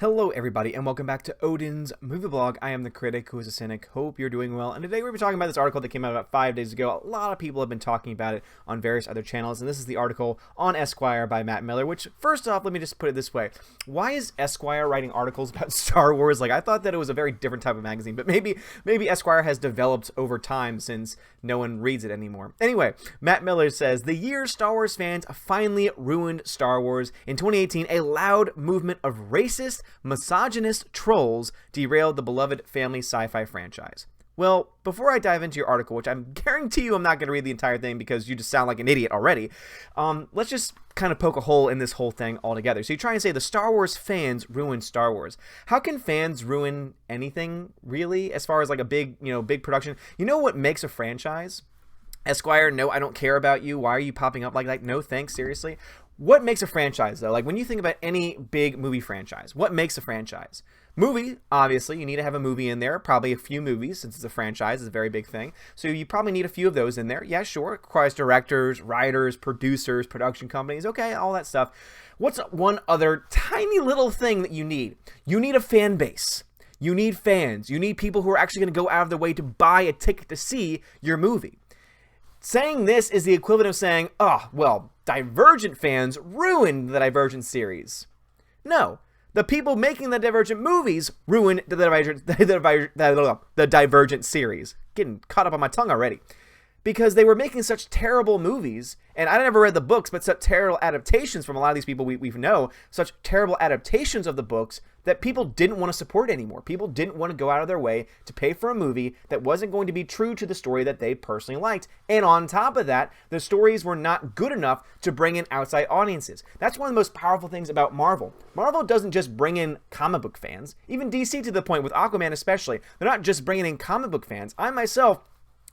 Hello everybody and welcome back to Odin's Movie Blog. I am the critic who is a cynic. Hope you're doing well. And today we're talking about this article that came out about 5 days ago. A lot of people have been talking about it on various other channels, and this is the article on Esquire by Matt Miller, which first off, let me just put it this way. Why is Esquire writing articles about Star Wars? Like, I thought that it was a very different type of magazine, but maybe Esquire has developed over time since no one reads it anymore. Anyway, Matt Miller says, the year Star Wars fans finally ruined Star Wars. In 2018, a loud movement of racist, misogynist trolls derailed the beloved family sci-fi franchise. Well, before I dive into your article, which I guarantee you I'm not going to read the entire thing because you just sound like an idiot already, let's just kind of poke a hole in this whole thing altogether. So you try and say the Star Wars fans ruined Star Wars. How can fans ruin anything, really, as far as like a big production? You know what makes a franchise? Esquire, no, I don't care about you. Why are you popping up like that? No, thanks, seriously. What makes a franchise, though? Like, when you think about any big movie franchise, what makes a franchise? Movie, obviously, you need to have a movie in there, probably a few movies, since it's a franchise, it's a very big thing. So you probably need a few of those in there. Yeah, sure, it requires directors, writers, producers, production companies, okay, all that stuff. What's one other tiny little thing that you need? You need a fan base. You need fans. You need people who are actually going to go out of their way to buy a ticket to see your movie. Saying this is the equivalent of saying, oh, well, Divergent fans ruined the Divergent series. No, the people making the Divergent movies ruined the Divergent series. Getting caught up on my tongue already. Because they were making such terrible movies, and I never read the books, but such terrible adaptations from a lot of these people we know, such terrible adaptations of the books that people didn't want to support anymore. People didn't want to go out of their way to pay for a movie that wasn't going to be true to the story that they personally liked. And on top of that, the stories were not good enough to bring in outside audiences. That's one of the most powerful things about Marvel. Marvel doesn't just bring in comic book fans, even DC to the point with Aquaman especially. They're not just bringing in comic book fans. I myself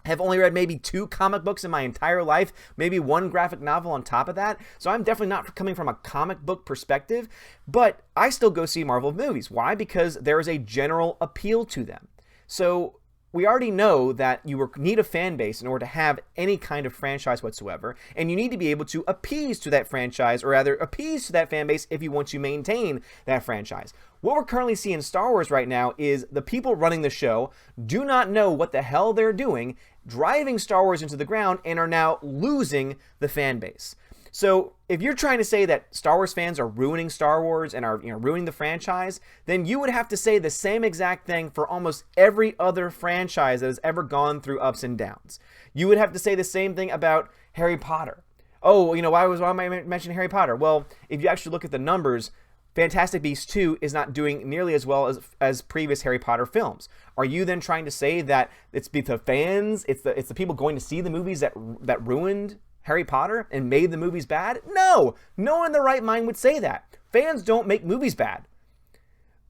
have only read maybe 2 comic books in my entire life, maybe 1 graphic novel on top of that. So I'm definitely not coming from a comic book perspective, but I still go see Marvel movies. Why? Because there is a general appeal to them. So we already know that you need a fan base in order to have any kind of franchise whatsoever, and you need to be able to appease to that franchise, or rather appease to that fan base if you want to maintain that franchise. What we're currently seeing in Star Wars right now is the people running the show do not know what the hell they're doing, driving Star Wars into the ground, and are now losing the fan base. So if you're trying to say that Star Wars fans are ruining Star Wars and are ruining the franchise, then you would have to say the same exact thing for almost every other franchise that has ever gone through ups and downs. You would have to say the same thing about Harry Potter. Oh, why am I mentioning Harry Potter? Well, if you actually look at the numbers, Fantastic Beasts 2 is not doing nearly as well as previous Harry Potter films. Are you then trying to say that it's the fans, it's the people going to see the movies that ruined Harry Potter and made the movies bad? No! No one in their right mind would say that. Fans don't make movies bad.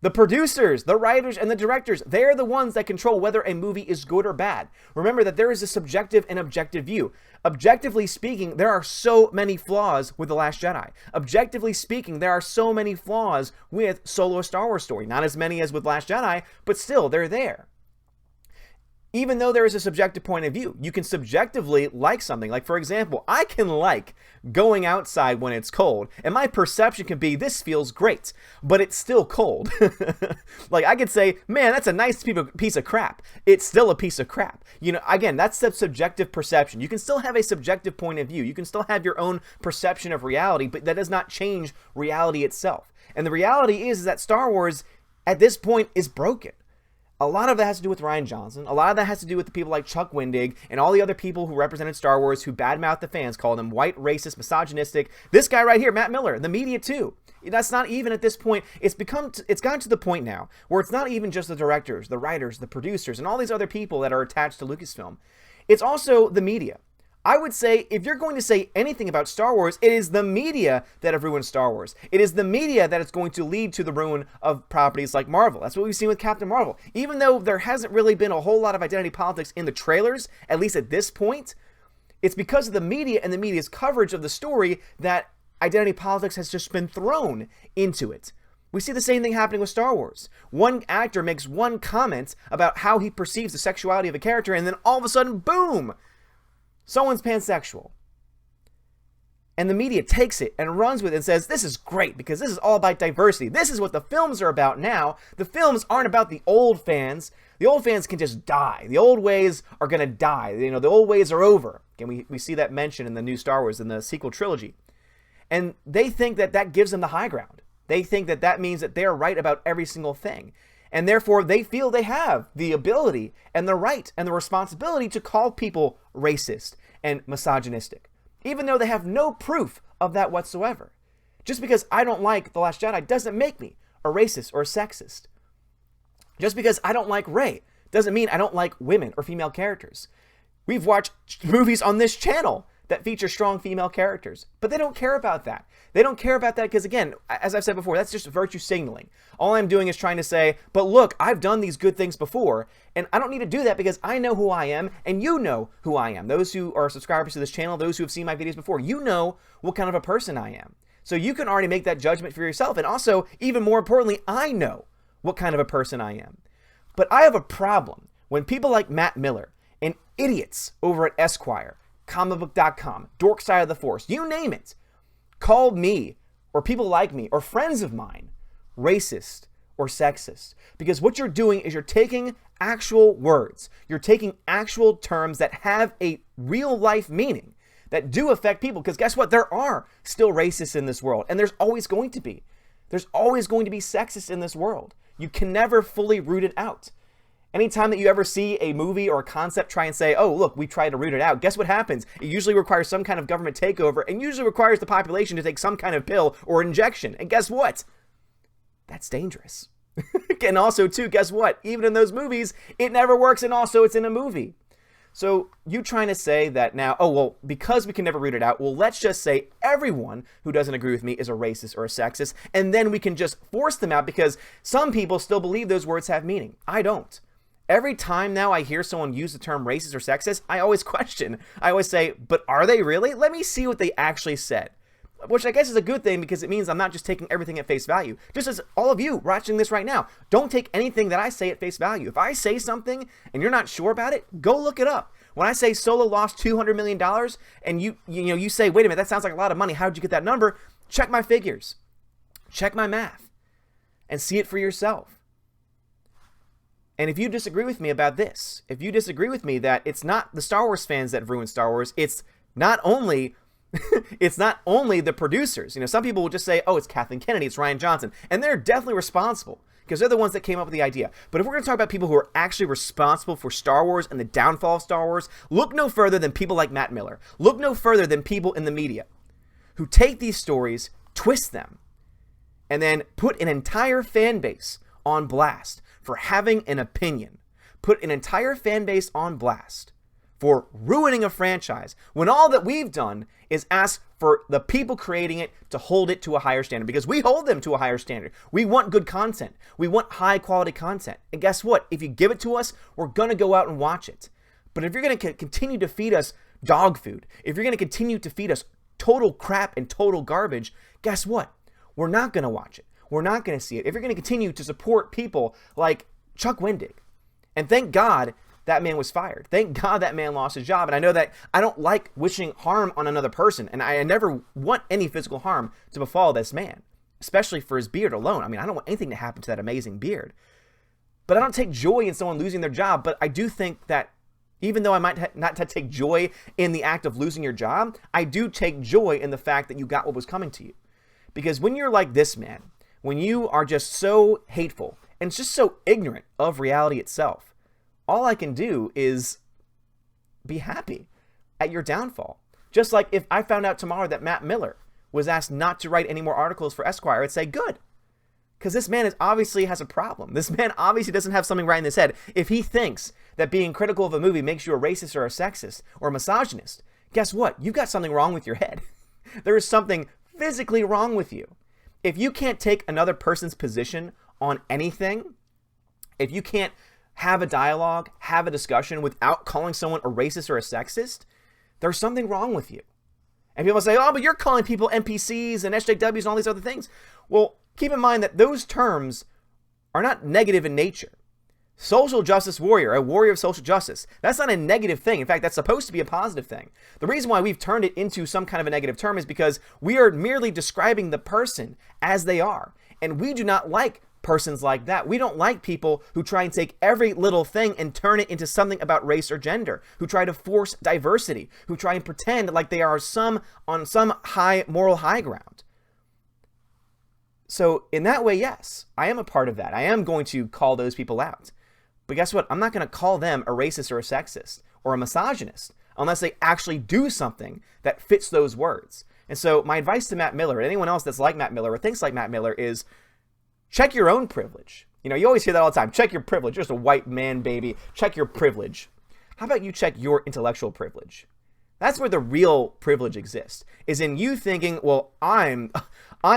The producers, the writers, and the directors, they're the ones that control whether a movie is good or bad. Remember that there is a subjective and objective view. Objectively speaking, there are so many flaws with The Last Jedi. Objectively speaking, there are so many flaws with Solo Star Wars Story. Not as many as with Last Jedi, but still, they're there. Even though there is a subjective point of view, you can subjectively like something. Like, for example, I can like going outside when it's cold, and my perception can be, this feels great, but it's still cold. Like, I could say, man, that's a nice piece of crap. It's still a piece of crap. Again, that's the subjective perception. You can still have a subjective point of view. You can still have your own perception of reality, but that does not change reality itself. And the reality is that Star Wars, at this point, is broken. A lot of that has to do with Rian Johnson. A lot of that has to do with the people like Chuck Wendig and all the other people who represented Star Wars who badmouthed the fans, called them white, racist, misogynistic. This guy right here, Matt Miller, the media too. That's not even at this point. It's gotten to the point now where it's not even just the directors, the writers, the producers, and all these other people that are attached to Lucasfilm. It's also the media. I would say, if you're going to say anything about Star Wars, it is the media that have ruined Star Wars. It is the media that is going to lead to the ruin of properties like Marvel. That's what we've seen with Captain Marvel. Even though there hasn't really been a whole lot of identity politics in the trailers, at least at this point, it's because of the media and the media's coverage of the story that identity politics has just been thrown into it. We see the same thing happening with Star Wars. One actor makes one comment about how he perceives the sexuality of a character, and then all of a sudden, boom! Someone's pansexual. And the media takes it and runs with it and says, this is great because this is all about diversity. This is what the films are about now. The films aren't about the old fans. The old fans can just die. The old ways are going to die. You know, the old ways are over. And we see that mentioned in the new Star Wars, in the sequel trilogy. And they think that that gives them the high ground. They think that that means that they're right about every single thing. And therefore, they feel they have the ability and the right and the responsibility to call people racist and misogynistic, even though they have no proof of that whatsoever. Just because I don't like The Last Jedi doesn't make me a racist or a sexist. Just because I don't like Rey doesn't mean I don't like women or female characters. We've watched movies on this channel that feature strong female characters, but they don't care about that. They don't care about that because, again, as I've said before, that's just virtue signaling. All I'm doing is trying to say, but look, I've done these good things before, and I don't need to do that because I know who I am, and you know who I am. Those who are subscribers to this channel, those who have seen my videos before, you know what kind of a person I am. So you can already make that judgment for yourself, and also, even more importantly, I know what kind of a person I am. But I have a problem when people like Matt Miller and idiots over at Esquire, comicbook.com, Dork Side of the Force, you name it, call me or people like me or friends of mine racist or sexist. Because what you're doing is you're taking actual words, you're taking actual terms that have a real life meaning, that do affect people. Because guess what? There are still racists in this world, and there's always going to be. There's always going to be sexist in this world. You can never fully root it out. Anytime that you ever see a movie or a concept try and say, oh, look, we tried to root it out, guess what happens? It usually requires some kind of government takeover and usually requires the population to take some kind of pill or injection. And guess what? That's dangerous. And also, too, guess what? Even in those movies, it never works, and also it's in a movie. So you trying to say that now, oh, well, because we can never root it out, well, let's just say everyone who doesn't agree with me is a racist or a sexist, and then we can just force them out because some people still believe those words have meaning. I don't. Every time now I hear someone use the term racist or sexist, I always question. I always say, but are they really? Let me see what they actually said. Which I guess is a good thing because it means I'm not just taking everything at face value. Just as all of you watching this right now, don't take anything that I say at face value. If I say something and you're not sure about it, go look it up. When I say Solo lost $200 million and you say, wait a minute, that sounds like a lot of money. How'd you get that number? Check my figures. Check my math. And see it for yourself. And if you disagree with me about this, if you disagree with me that it's not the Star Wars fans that have ruined Star Wars, it's not only the producers. You know, some people will just say, oh, it's Kathleen Kennedy, it's Rian Johnson. And they're definitely responsible because they're the ones that came up with the idea. But if we're going to talk about people who are actually responsible for Star Wars and the downfall of Star Wars, look no further than people like Matt Miller. Look no further than people in the media who take these stories, twist them, and then put an entire fan base on blast for having an opinion. Put an entire fan base on blast for ruining a franchise when all that we've done is ask for the people creating it to hold it to a higher standard, because we hold them to a higher standard. We want good content. We want high quality content. And guess what? If you give it to us, we're going to go out and watch it. But if you're going to continue to feed us dog food, if you're going to continue to feed us total crap and total garbage, guess what? We're not going to watch it. We're not going to see it. If you're going to continue to support people like Chuck Wendig, and thank God that man was fired. Thank God that man lost his job. And I know that I don't like wishing harm on another person, and I never want any physical harm to befall this man, especially for his beard alone. I mean, I don't want anything to happen to that amazing beard. But I don't take joy in someone losing their job, but I do think that even though I might not take joy in the act of losing your job, I do take joy in the fact that you got what was coming to you. Because when you're like this man, when you are just so hateful and just so ignorant of reality itself, all I can do is be happy at your downfall. Just like if I found out tomorrow that Matt Miller was asked not to write any more articles for Esquire, I'd say, good. Because this man obviously has a problem. This man obviously doesn't have something right in his head. If he thinks that being critical of a movie makes you a racist or a sexist or a misogynist, guess what? You've got something wrong with your head. There is something physically wrong with you. If you can't take another person's position on anything, if you can't have a dialogue, have a discussion without calling someone a racist or a sexist, there's something wrong with you. And people say, oh, but you're calling people NPCs and SJWs and all these other things. Well, keep in mind that those terms are not negative in nature. social justice warrior, a warrior of social justice. That's not a negative thing. In fact, that's supposed to be a positive thing. The reason why we've turned it into some kind of a negative term is because we are merely describing the person as they are. And we do not like persons like that. We don't like people who try and take every little thing and turn it into something about race or gender, who try to force diversity, who try and pretend like they are on some high moral high ground. So in that way, yes, I am a part of that. I am going to call those people out. But guess what? I'm not going to call them a racist or a sexist or a misogynist unless they actually do something that fits those words. And so my advice to Matt Miller, or anyone else that's like Matt Miller or thinks like Matt Miller, is check your own privilege. You know, you always hear that all the time. Check your privilege. You're just a white man, baby. Check your privilege. How about you check your intellectual privilege? That's where the real privilege exists, is in you thinking, well, I'm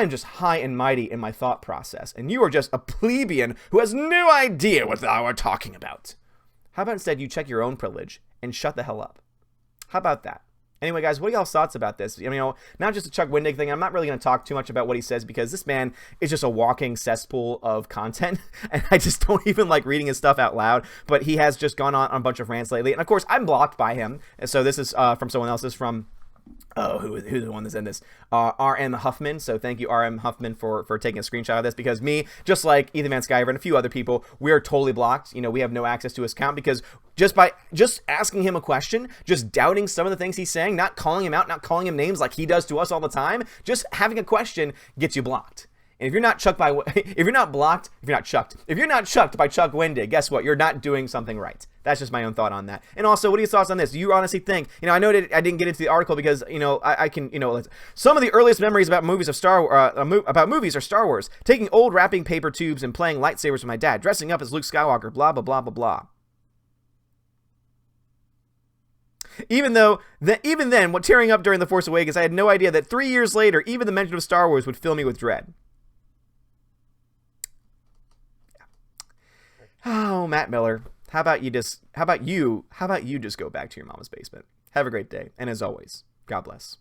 just high and mighty in my thought process, and you are just a plebeian who has no idea what thou art talking about. How about instead you check your own privilege and shut the hell up? How about that? Anyway, guys, what are y'all's thoughts about this? You know, not just a Chuck Wendig thing. I'm not really going to talk too much about what he says because this man is just a walking cesspool of content, and I just don't even like reading his stuff out loud. But he has just gone on a bunch of rants lately, and of course, I'm blocked by him. And so this is from someone else. This is from who's the one that's in this? R.M. Huffman. So thank you, R.M. Huffman, for taking a screenshot of this, because me, just like Ethan Van Sciver and a few other people, we are totally blocked. You know, we have no access to his account because just asking him a question, just doubting some of the things he's saying, not calling him out, not calling him names like he does to us all the time, just having a question gets you blocked. And if you're not chucked by if you're not chucked by Chuck Wendig, guess what? You're not doing something right. That's just my own thought on that. And also, what are your thoughts on this? Do you honestly think, you know, I know that I didn't get into the article because, you know, I can, you know, some of the earliest memories about movies are Star Wars, taking old wrapping paper tubes and playing lightsabers with my dad, dressing up as Luke Skywalker, blah, blah, blah, blah, blah. Even then, what tearing up during The Force Awakens, I had no idea that 3 years later, even the mention of Star Wars would fill me with dread. Oh, Matt Miller, how about you just go back to your mama's basement? Have a great day, and as always, God bless.